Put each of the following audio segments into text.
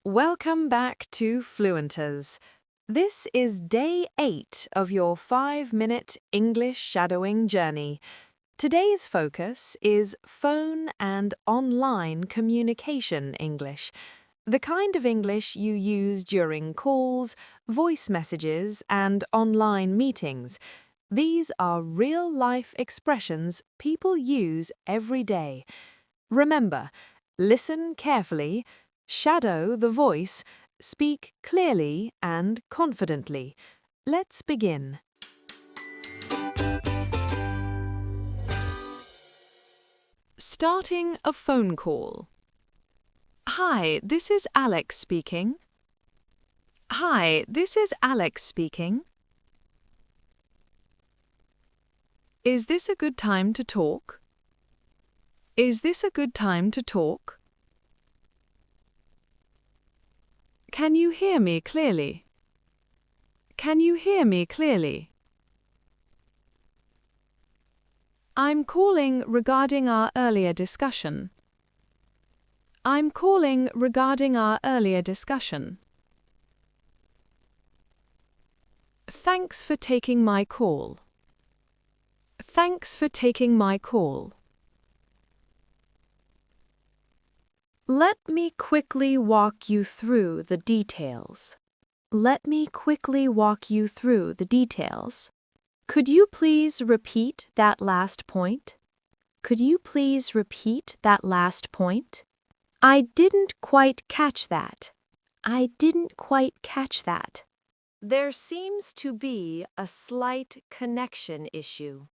Welcome back to Fluentors. This is day 8 of your 5-minute English shadowing journey. Today's focus is phone and online communication English, the kind of English you use during calls, voice messages, and online meetings. These are real-life expressions people use every day. Remember, listen carefully, shadow the voice, speak clearly and confidently. Let's begin. Starting a phone call. Hi, this is Alex speaking. Hi, this is Alex speaking. Is this a good time to talk? Is this a good time to talk? Can you hear me clearly? Can you hear me clearly? I'm calling regarding our earlier discussion. I'm calling regarding our earlier discussion. Thanks for taking my call. Thanks for taking my call. Let me quickly walk you through the details. Let me quickly walk you through the details. Could you please repeat that last point? Could you please repeat that last point? I didn't quite catch that. I didn't quite catch that. There seems to be a slight connection issue.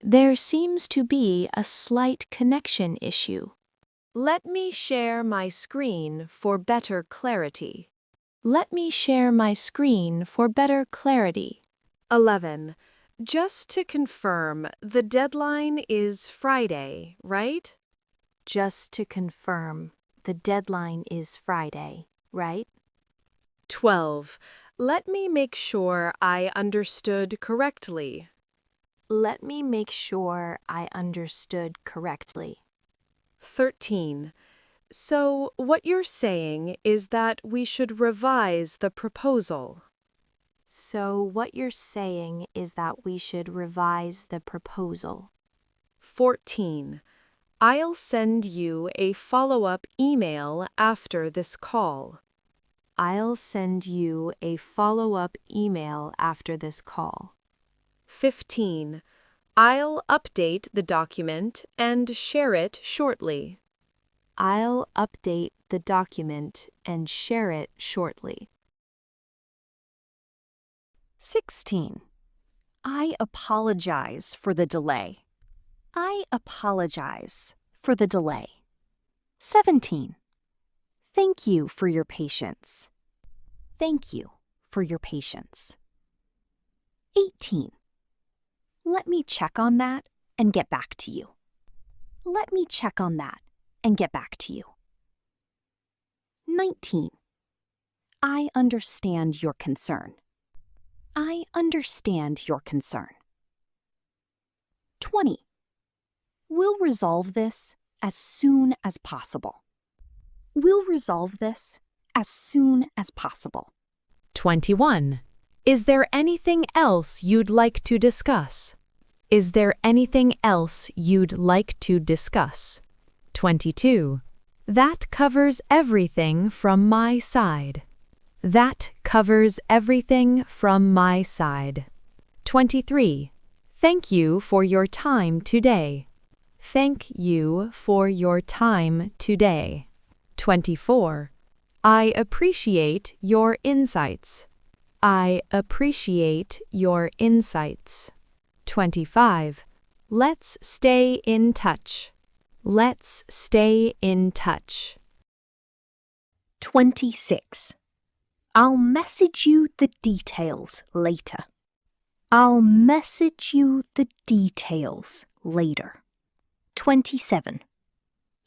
There seems to be a slight connection issue. Let me share my screen for better clarity. Let me share my screen for better clarity. 11. Just to confirm, the deadline is Friday, right? Just to confirm, the deadline is Friday, right? 12. Let me make sure I understood correctly. Let me make sure I understood correctly. 13. So, what you're saying is that we should revise the proposal. So, what you're saying is that we should revise the proposal. 14. I'll send you a follow-up email after this call. I'll send you a follow-up email after this call. 15. I'll update the document and share it shortly. I'll update the document and share it shortly. 16. I apologize for the delay. I apologize for the delay. 17. Thank you for your patience. Thank you for your patience. 18. Let me check on that and get back to you. Let me check on that and get back to you. 19. I understand your concern. I understand your concern. 20. We'll resolve this as soon as possible. We'll resolve this as soon as possible. 21. Is there anything else you'd like to discuss? Is there anything else you'd like to discuss? 22. That covers everything from my side. That covers everything from my side. 23. Thank you for your time today. Thank you for your time today. 24. I appreciate your insights. I appreciate your insights. 25. Let's stay in touch. Let's stay in touch. 26. I'll message you the details later. I'll message you the details later. 27.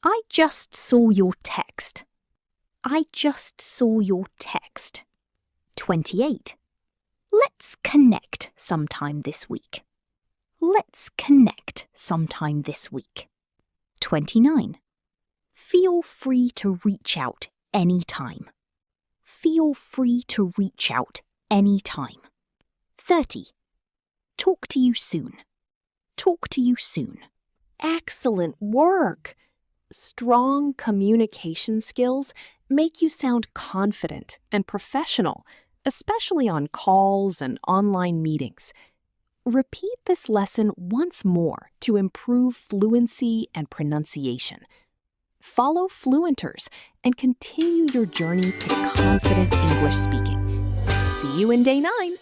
I just saw your text. I just saw your text. 28. Let's connect sometime this week. Let's connect sometime this week. 29. Feel free to reach out anytime. Feel free to reach out anytime. 30. Talk to you soon. Talk to you soon. Excellent work! Strong communication skills make you sound confident and professional, especially on calls and online meetings. Repeat this lesson once more to improve fluency and pronunciation. Follow Fluentors and continue your journey to confident English speaking. See you in day 9.